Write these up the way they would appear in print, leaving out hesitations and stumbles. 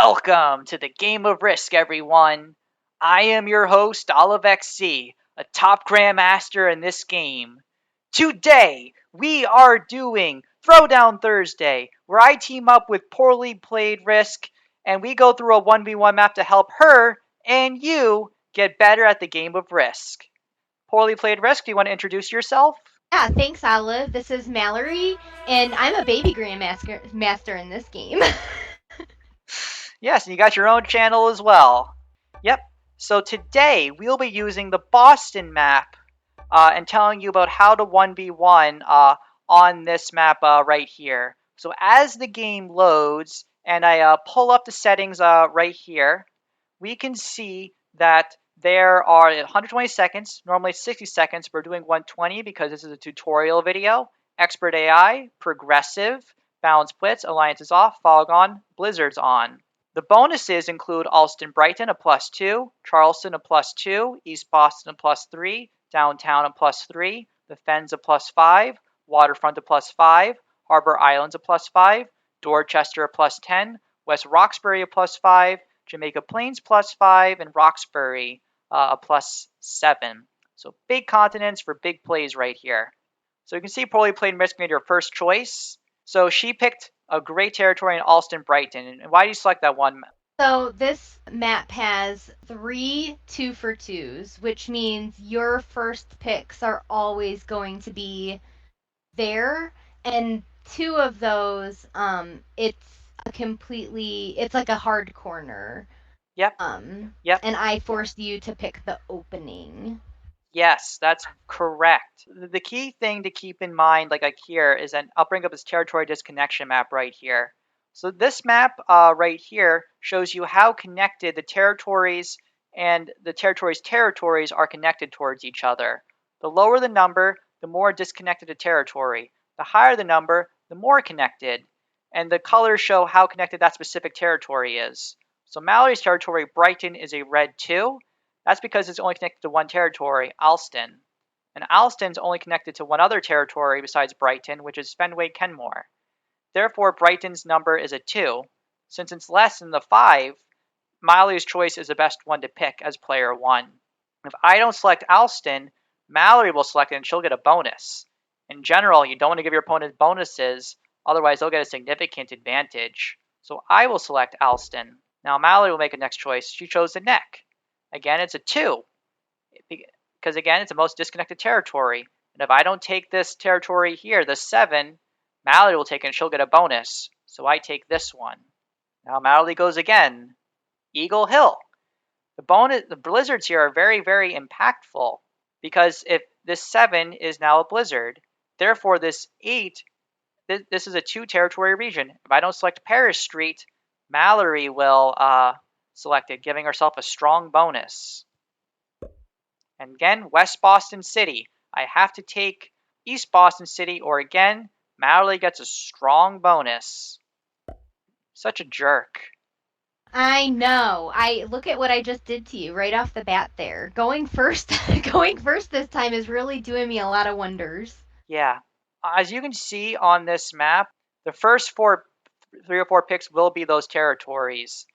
Welcome to the Game of Risk, everyone. I am your host, OliveXC, a top grandmaster in this game. Today, we are doing Throwdown Thursday, where I team up with poorly played Risk, and we go through a 1v1 map to help her and you get better at the game of Risk. Poorly played Risk, do you want to introduce yourself? Yeah, thanks, Olive. This is Mallory, and I'm a baby grandmaster in this game. Yes, and you got your own channel as well. Yep. So today we'll be using the Boston map and telling you about how to 1v1 on this map right here. So as the game loads and I pull up the settings right here, we can see that there are 120 seconds, normally 60 seconds. We're doing 120 because this is a tutorial video. Expert AI, progressive, balance splits, alliance is off, fog on, blizzard's on. The bonuses include Alston Brighton, a +2, Charleston, a +2, East Boston, a +3, Downtown, a +3, the Fens, a +5, Waterfront, a +5, Harbor Islands, a +5, Dorchester, a +10, West Roxbury, a +5, Jamaica Plains, +5, and Roxbury, a +7. So big continents for big plays right here. So you can see Poorly Played Risk made her first choice. So she picked a great territory in Alston Brighton. And why do you select that one? So this map has 3 2-for-2s, which means your first picks are always going to be there, and 2 of those, it's like a hard corner. Yep, yep. And I forced you to pick the opening. Yes, that's correct. The key thing to keep in mind, like here, is that I'll bring up this territory disconnection map right here. So this map right here shows you how connected the territories and the territories are connected towards each other. The lower the number, the more disconnected a territory. The higher the number, the more connected. And the colors show how connected that specific territory is. So Mallory's territory, Brighton, is a red 2. That's because it's only connected to one territory, Alston. And Alston's only connected to one other territory besides Brighton, which is Fenway Kenmore. Therefore, Brighton's number is a 2. Since it's less than the 5, Mallory's choice is the best one to pick as player 1. If I don't select Alston, Mallory will select it and she'll get a bonus. In general, you don't want to give your opponent bonuses, otherwise they'll get a significant advantage. So I will select Alston. Now Mallory will make a next choice. She chose the neck. Again, it's a 2, because again, it's the most disconnected territory. And if I don't take this territory here, the 7, Mallory will take it and she'll get a bonus. So I take this one. Now Mallory goes again. Eagle Hill. The blizzards here are very, very impactful because if this 7 is now a blizzard, therefore this 8, this is a 2 territory region. If I don't select Paris Street, Mallory will selected, giving herself a strong bonus. And again, West Boston City. I have to take East Boston City, or again, Mallory gets a strong bonus. Such a jerk. I know. I look at what I just did to you right off the bat there. Going first, going first this time is really doing me a lot of wonders. Yeah. As you can see on this map, the first 3 or 4 picks will be those territories.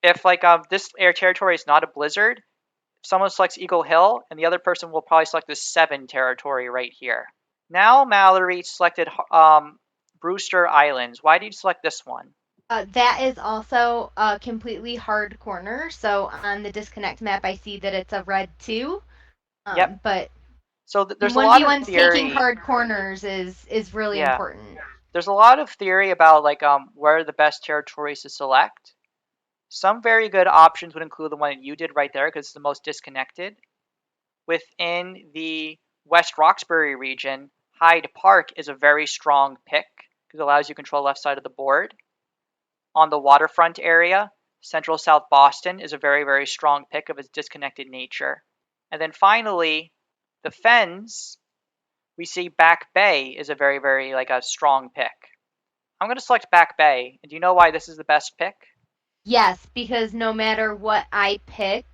If this air territory is not a blizzard, if someone selects Eagle Hill, and the other person will probably select this 7 territory right here. Now Mallory selected Brewster Islands. Why did you select this one? That is also a completely hard corner. So on the disconnect map, I see that it's a red 2. Yep. But so there's a lot of theory. Taking hard corners is really important. There's a lot of theory about where are the best territories to select. Some very good options would include the one you did right there because it's the most disconnected. Within the West Roxbury region, Hyde Park is a very strong pick because it allows you to control the left side of the board. On the waterfront area, Central South Boston is a very, very strong pick of its disconnected nature. And then finally, the Fens, we see Back Bay is a very, very a strong pick. I'm going to select Back Bay. And do you know why this is the best pick? Yes, because no matter what I pick,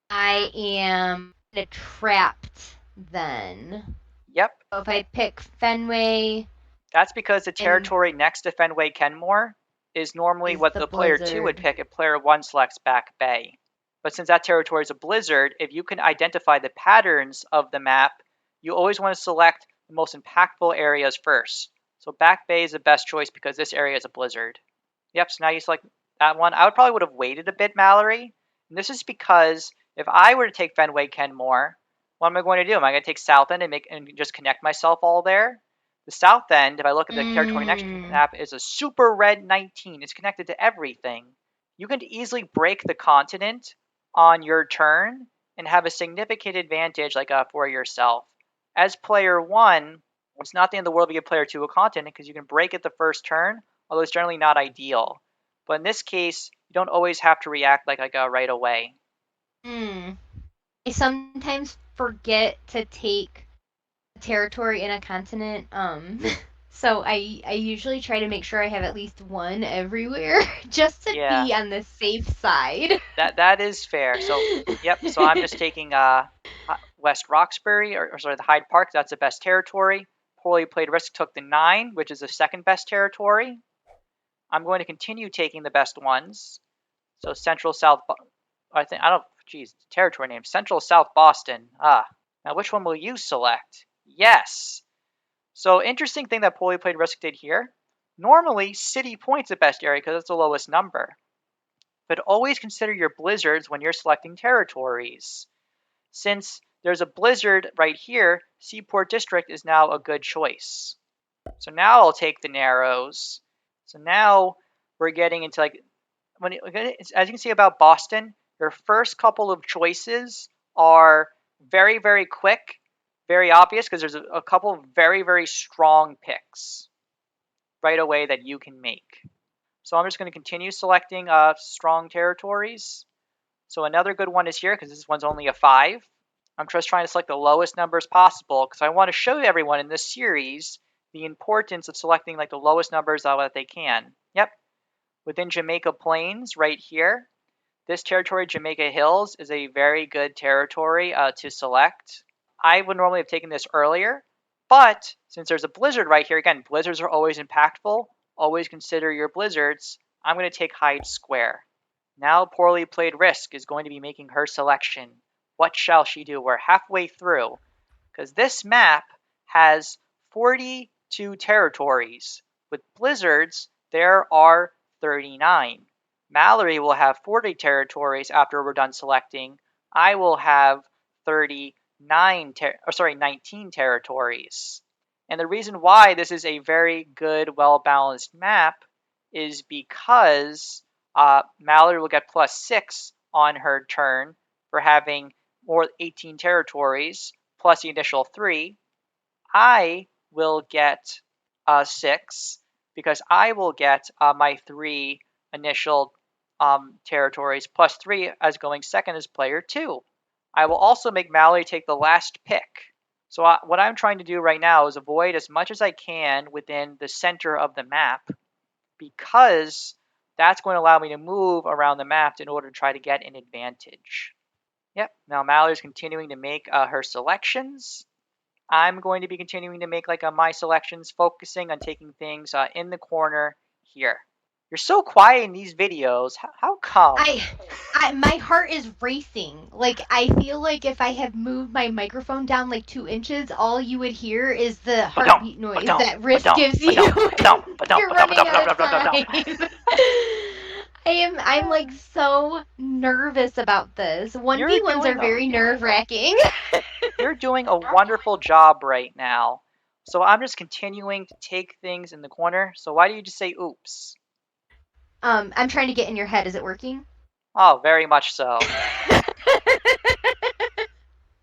I am trapped then. Yep. So if I pick Fenway... That's because the territory next to Fenway Kenmore is normally Is what the the player 2 would blizzard. pick if player 1 selects Back Bay. But since that territory is a blizzard, if you can identify the patterns of the map, you always want to select the most impactful areas first. So Back Bay is the best choice because this area is a blizzard. Yep, so now you select that one. I would have waited a bit, Mallory. And this is because if I were to take Fenway Kenmore, what am I going to do? Am I going to take South End and just connect myself all there? The South End, if I look at the territory next Mm. map, is a super red 19. It's connected to everything. You can easily break the continent on your turn and have a significant advantage for yourself. As player 1, it's not the end of the world if you give player 2 a continent because you can break it the first turn, although it's generally not ideal. But in this case, you don't always have to react right away. Mm. I sometimes forget to take territory in a continent. So I usually try to make sure I have at least one everywhere just to Yeah, be on the safe side. that is fair. So yep. So I'm just taking West Roxbury or sorry the Hyde Park. That's the best territory. Poorly played risk took the 9, which is the second best territory. I'm going to continue taking the best ones. So Central South. I don't. Geez, territory name. Central South Boston. Now which one will you select? Yes. So interesting thing that poorly played risk did here. Normally, City Point's the best area because it's the lowest number. But always consider your blizzards when you're selecting territories. Since there's a blizzard right here, Seaport District is now a good choice. So now I'll take the Narrows. So now we're getting into as you can see about Boston, your first couple of choices are very, very quick, very obvious because there's a couple of very, very strong picks right away that you can make. So I'm just going to continue selecting strong territories. So another good one is here because this one's only a 5. I'm just trying to select the lowest numbers possible because I want to show everyone in this series the importance of selecting the lowest numbers that they can. Yep, within Jamaica Plains right here, this territory, Jamaica Hills, is a very good territory to select. I would normally have taken this earlier, but since there's a blizzard right here, again, blizzards are always impactful. Always consider your blizzards. I'm going to take Hyde Square. Now poorly played Risk is going to be making her selection. What shall she do? We're halfway through because this map has 42 territories. With blizzards, there are 39. Mallory will have 40 territories after we're done selecting. I will have 19 territories. And the reason why this is a very good, well-balanced map is because Mallory will get +6 on her turn for having more 18 territories plus the initial 3. I will get 6 because I will get my 3 initial territories plus 3 as going second as player 2. I will also make Mallory take the last pick. So what I'm trying to do right now is avoid as much as I can within the center of the map because that's going to allow me to move around the map in order to try to get an advantage. Yep, now Mallory's continuing to make her selections. I'm going to be continuing to make my selections, focusing on taking things in the corner here. You're so quiet in these videos. How come? I, my heart is racing. Like I feel like if I had moved my microphone down like 2 inches, all you would hear is the Ba-dum, heartbeat noise ba-dum, that Risk ba-dum, gives you ba-dum, ba-dum, if ba-dum, you're ba-dum, running ba-dum, out of ba-dum, ba-dum, time. ba-dum. I'm like so nervous about this. You're 1v1s are doing a very nerve wracking. you're doing a wonderful job right now. So I'm just continuing to take things in the corner. So why do you just say oops? I'm trying to get in your head. Is it working? Oh, very much so.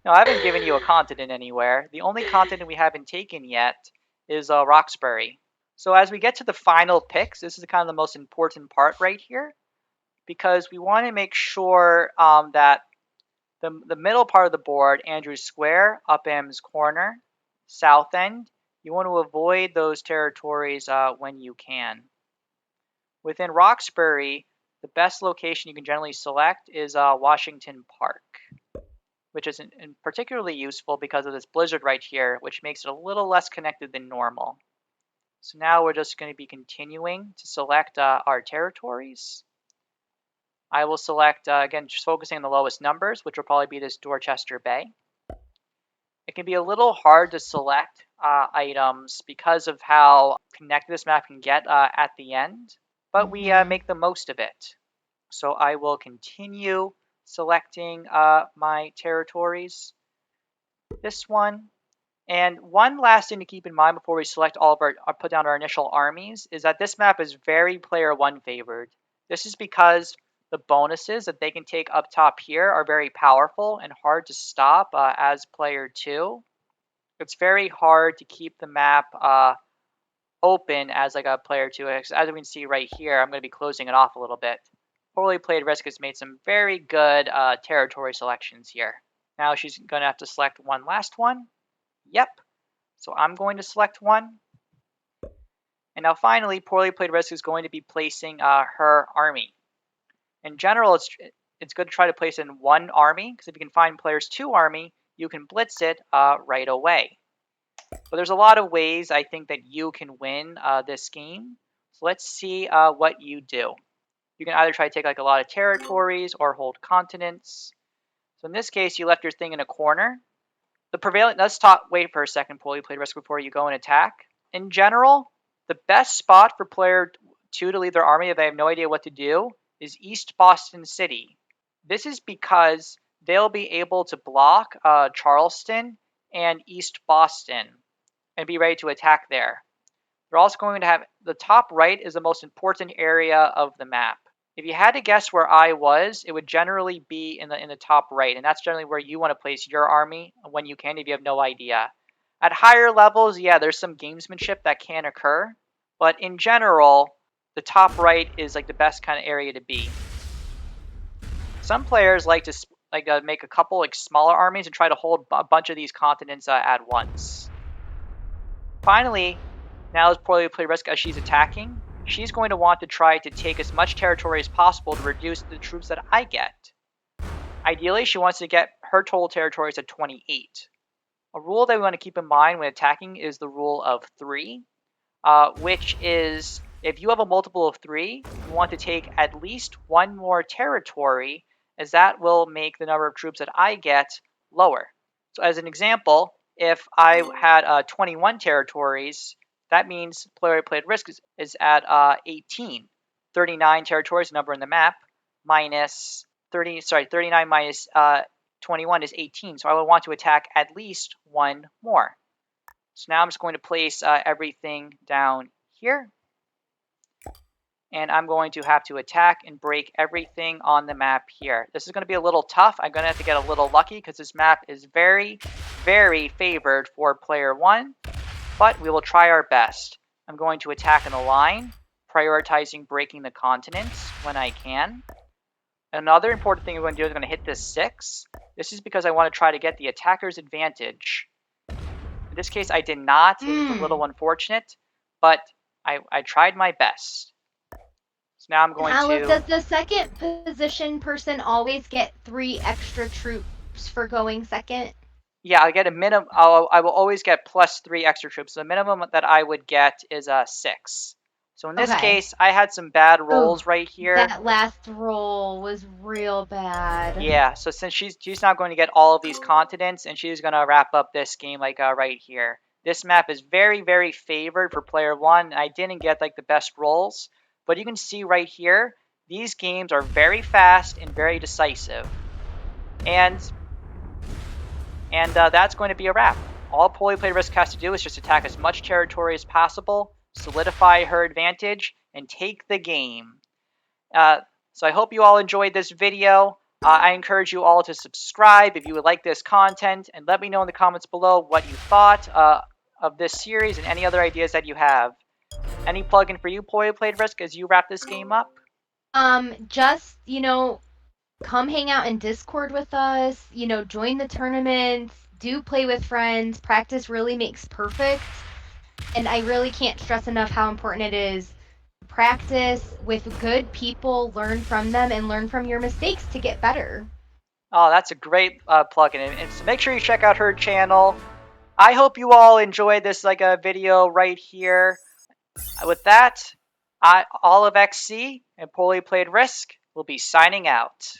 No, I haven't given you a continent anywhere. The only continent we haven't taken yet is Roxbury. So as we get to the final picks, this is kind of the most important part right here because we want to make sure that the middle part of the board, Andrews Square, Upham's Corner, South End, you want to avoid those territories when you can. Within Roxbury, the best location you can generally select is Washington Park, which is particularly useful because of this blizzard right here, which makes it a little less connected than normal. So now we're just going to be continuing to select our territories. I will select, again, just focusing on the lowest numbers, which will probably be this Dorchester Bay. It can be a little hard to select items because of how connected this map can get at the end, but we make the most of it. So I will continue selecting my territories. This one. And one last thing to keep in mind before we select all of our put down our initial armies is that this map is very player one favored. This is because the bonuses that they can take up top here are very powerful and hard to stop as player two. It's very hard to keep the map open as like a player two. As we can see right here, I'm going to be closing it off a little bit. Poorly Played Risk has made some very good territory selections here. Now she's going to have to select one last one. Yep. So I'm going to select one. And now finally, Poorly Played Risk is going to be placing her army. In general, it's good to try to place in one army, because if you can find player's two army, you can blitz it right away. But there's a lot of ways I think that you can win this game. So let's see what you do. You can either try to take like a lot of territories or hold continents. So in this case, you left your thing in a corner. The prevailing, let's wait for a second, Poorly Played Risk, before you go and attack. In general, the best spot for player 2 to lead their army if they have no idea what to do is East Boston City. This is because they'll be able to block Charleston and East Boston and be ready to attack there. They're also going to have, the top right is the most important area of the map. If you had to guess where I was, it would generally be in the top right, and that's generally where you want to place your army when you can if you have no idea. At higher levels, yeah, there's some gamesmanship that can occur, but in general, the top right is like the best kind of area to be. Some players like to make a couple like smaller armies and try to hold a bunch of these continents at once. Finally, now as Poorly Played Risk, as she's attacking, she's going to want to try to take as much territory as possible to reduce the troops that I get. Ideally, she wants to get her total territories at 28. A rule that we want to keep in mind when attacking is the rule of 3, which is if you have a multiple of 3, you want to take at least one more territory, as that will make the number of troops that I get lower. So as an example, if I had 21 territories, that means Player Played Risk is at 18. 39 territories, number in the map, minus 39 minus 21 is 18. So I would want to attack at least one more. So now I'm just going to place everything down here. And I'm going to have to attack and break everything on the map here. This is going to be a little tough. I'm going to have to get a little lucky because this map is very, very favored for player 1. But we will try our best. I'm going to attack in a line, prioritizing breaking the continents when I can. Another important thing I'm going to do is I'm going to hit this 6. This is because I want to try to get the attacker's advantage. In this case, I did not. It's a little unfortunate, but I tried my best. So now I'm going to... Does the second position person always get 3 extra troops for going second? Yeah, I get a minimum. I will always get plus 3 extra troops. The minimum that I would get is 6. So in this case, I had some bad rolls right here. That last roll was real bad. Yeah, so since she's not going to get all of these continents, and she's going to wrap up this game like right here. This map is very, very favored for player 1. I didn't get like the best rolls, but you can see right here, these games are very fast and very decisive. And that's going to be a wrap. All Poorly Played Risk has to do is just attack as much territory as possible, solidify her advantage, and take the game. So I hope you all enjoyed this video. I encourage you all to subscribe if you would like this content, and let me know in the comments below what you thought of this series and any other ideas that you have. Any plug-in for you, Poorly Played Risk, as you wrap this game up? Just, come hang out in Discord with us, join the tournaments, do play with friends. Practice really makes perfect. And I really can't stress enough how important it is to practice with good people, learn from them, and learn from your mistakes to get better. Oh, that's a great plug-in. And so make sure you check out her channel. I hope you all enjoyed this video right here. With that, OliveXC and Poorly Played Risk will be signing out.